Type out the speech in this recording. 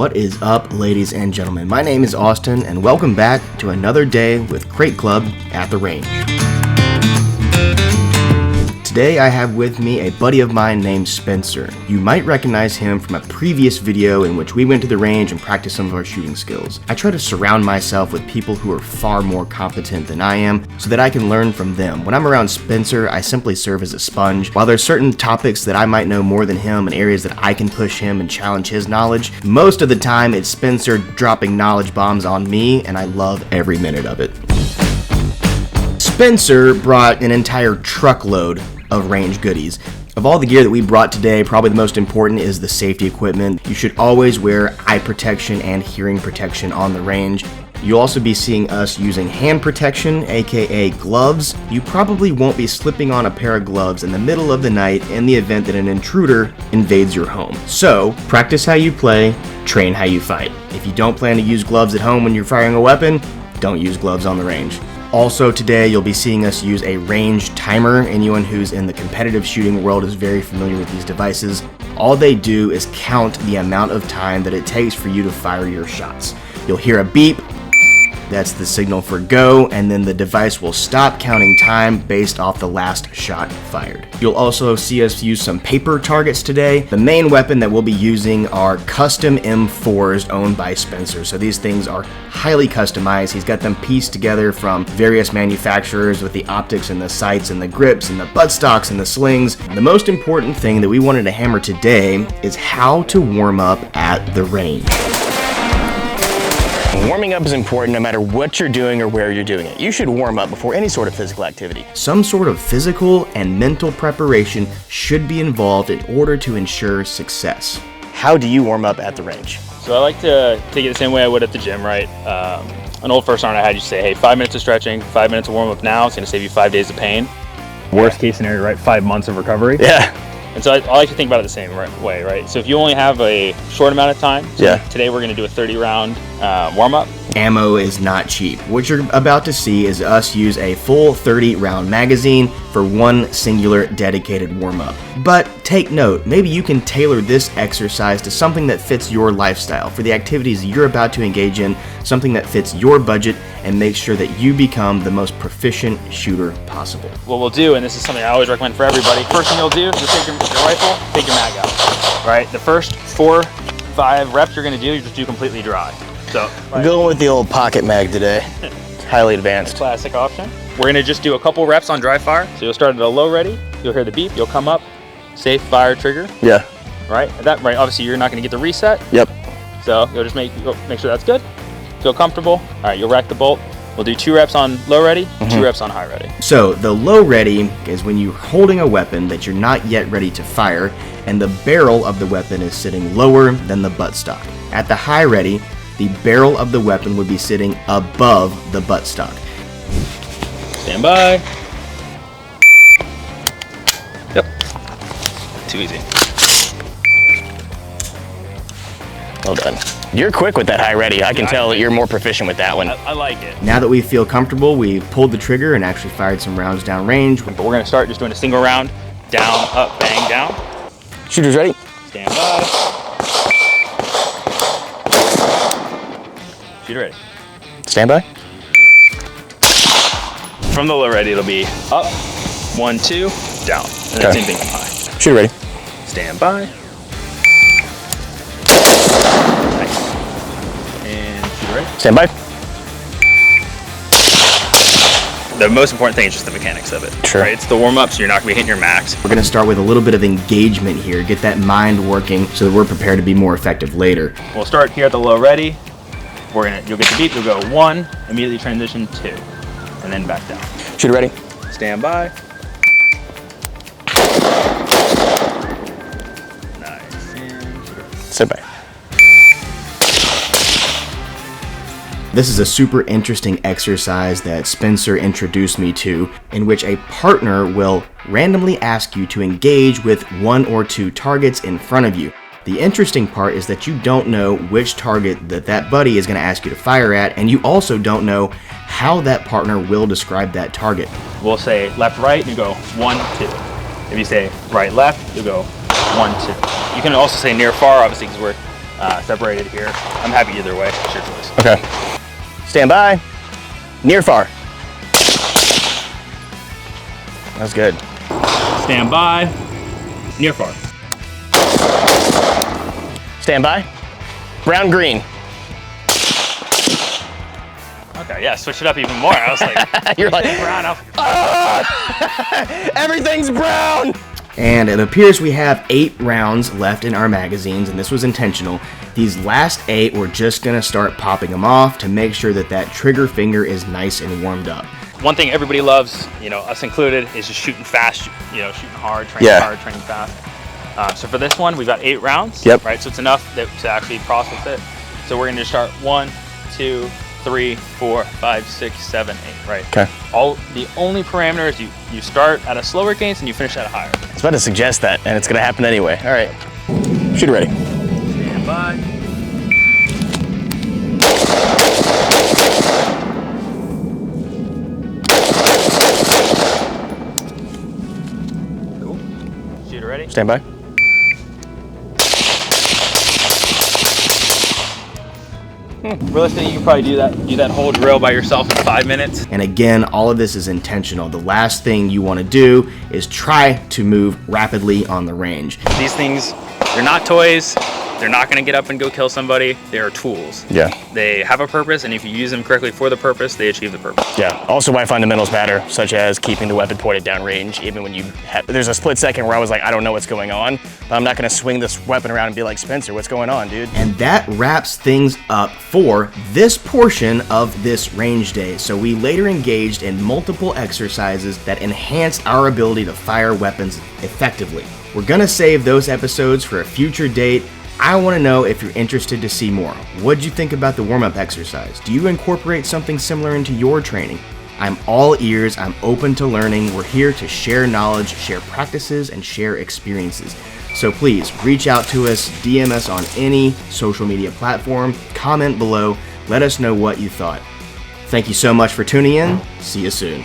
What is up, ladies and gentlemen? My name is Austin, and welcome back to another day with CrateClub at the range. Today I have with me a buddy of mine named Spencer. You might recognize him from a previous video in which we went to the range and practiced some of our shooting skills. I try to surround myself with people who are far more competent than I am so that I can learn from them. When I'm around Spencer, I simply serve as a sponge. While there's certain topics that I might know more than him and areas that I can push him and challenge his knowledge, most of the time it's Spencer dropping knowledge bombs on me, and I love every minute of it. Spencer brought an entire truckload of range goodies. Of all the gear that we brought today, probably the most important is the safety equipment. You should always wear eye protection and hearing protection on the range. You'll also be seeing us using hand protection, aka gloves. You probably won't be slipping on a pair of gloves in the middle of the night in the event that an intruder invades your home. So, practice how you play, train how you fight. If you don't plan to use gloves at home when you're firing a weapon, don't use gloves on the range. Also today, you'll be seeing us use a range timer. Anyone who's in the competitive shooting world is very familiar with these devices. All they do is count the amount of time that it takes for you to fire your shots. You'll hear a beep. That's the signal for go, and then the device will stop counting time based off the last shot fired. You'll also see us use some paper targets today. The main weapon that we'll be using are custom M4s owned by Spencer. So these things are highly customized. He's got them pieced together from various manufacturers with the optics and the sights and the grips and the buttstocks and the slings. The most important thing that we wanted to hammer today is how to warm up at the range. Warming up is important no matter what you're doing or where you're doing it. You should warm up before any sort of physical activity. Some sort of physical and mental preparation should be involved in order to ensure success. How do you warm up at the range? So I like to take it the same way I would at the gym, right? An old first sergeant I had, you say, hey, 5 minutes of stretching, 5 minutes of warm up now, it's gonna save you 5 days of pain. Worst case scenario, right? 5 months of recovery. Yeah. And so I like to think about it the same way, right? So if you only have a short amount of time, so today we're gonna do a 30-round warm-up. Ammo is not cheap. What you're about to see is us use a full 30-round magazine for one singular dedicated warm-up. But take note, maybe you can tailor this exercise to something that fits your lifestyle, for the activities you're about to engage in, something that fits your budget, and make sure that you become the most proficient shooter possible. What we'll do, and this is something I always recommend for everybody, first thing you'll do is take your rifle, take your mag out, right? The first 4-5 reps you're gonna do, you just do completely dry. So, I'm going with the old pocket mag today. It's highly advanced. Classic option. We're gonna just do a couple reps on dry fire. So you'll start at a low ready, you'll hear the beep, you'll come up, safe fire trigger. Yeah. Right? At that right, obviously you're not gonna get the reset. Yep. So you'll just make sure that's good. Feel comfortable. All right, you'll rack the bolt. We'll do 2 reps on low ready, 2 reps on high ready. So the low ready is when you're holding a weapon that you're not yet ready to fire, and the barrel of the weapon is sitting lower than the buttstock. At the high ready, the barrel of the weapon would be sitting above the buttstock. Stand by. Yep. Too easy. Well done. You're quick with that high ready. I can tell that you're more proficient with that one. I like it. Now that we feel comfortable, we've pulled the trigger and actually fired some rounds down range. But we're gonna start just doing a single round. Down, up, bang, down. Shooters ready? Stand by. Shooter ready. Stand by. From the low ready, it'll be up, 1, 2, down. And then same thing from high. Shooter ready. Stand by. Nice. And shooter ready. Stand by. The most important thing is just the mechanics of it. Sure. Right? It's the warm-up, so you're not gonna be hitting your max. We're gonna start with a little bit of engagement here, get that mind working so that we're prepared to be more effective later. We'll start here at the low ready. You'll get the beep, you'll go 1, immediately transition 2, and then back down. Shooter ready. Stand by. Nice. And shooter. Stand by. This is a super interesting exercise that Spencer introduced me to, in which a partner will randomly ask you to engage with 1 or 2 targets in front of you. The interesting part is that you don't know which target that buddy is going to ask you to fire at, and you also don't know how that partner will describe that target. We'll say left, right, you go 1, 2. If you say right, left, you go 1, 2. You can also say near, far, obviously, because we're separated here. I'm happy either way. It's your choice. Okay. Stand by. Near far. That's good. Stand by. Near far. Stand by. Brown, green. Okay, yeah, switch it up even more. I was like, You're like, brown up. Everything's brown. And it appears we have 8 rounds left in our magazines, and this was intentional. These last 8, we're just gonna start popping them off to make sure that that trigger finger is nice and warmed up. One thing everybody loves, you know, us included, is just shooting fast, you know, shooting hard, training hard, training fast. So for this one, we've got 8 rounds, right? So it's enough to actually process it. So we're gonna start 1, 2, 3, 4, 5, 6, 7, 8, right? Okay. The only parameter is you start at a slower cadence and you finish at a higher. I was about to suggest that, and it's gonna happen anyway. All right. Shoot it ready. Stand by. Cool. Shoot it ready. Stand by. Realistically, you can probably do that whole drill by yourself in 5 minutes. And again, all of this is intentional. The last thing you want to do is try to move rapidly on the range. These things, they're not toys. They're not going to get up and go kill somebody. They are tools. Yeah. They have a purpose, and if you use them correctly for the purpose, they achieve the purpose. Yeah. Also, why fundamentals matter, such as keeping the weapon pointed down range, even when you there's a split second where I was like, I don't know what's going on, but I'm not going to swing this weapon around and be like, Spencer, what's going on, dude? And that wraps things up for this portion of this range day. So we later engaged in multiple exercises that enhanced our ability to fire weapons effectively. We're gonna save those episodes for a future date. I want to know if you're interested to see more. What'd you think about the warm-up exercise? Do you incorporate something similar into your training? I'm all ears, I'm open to learning. We're here to share knowledge, share practices, and share experiences. So please reach out to us, DM us on any social media platform, comment below, let us know what you thought. Thank you so much for tuning in. See you soon.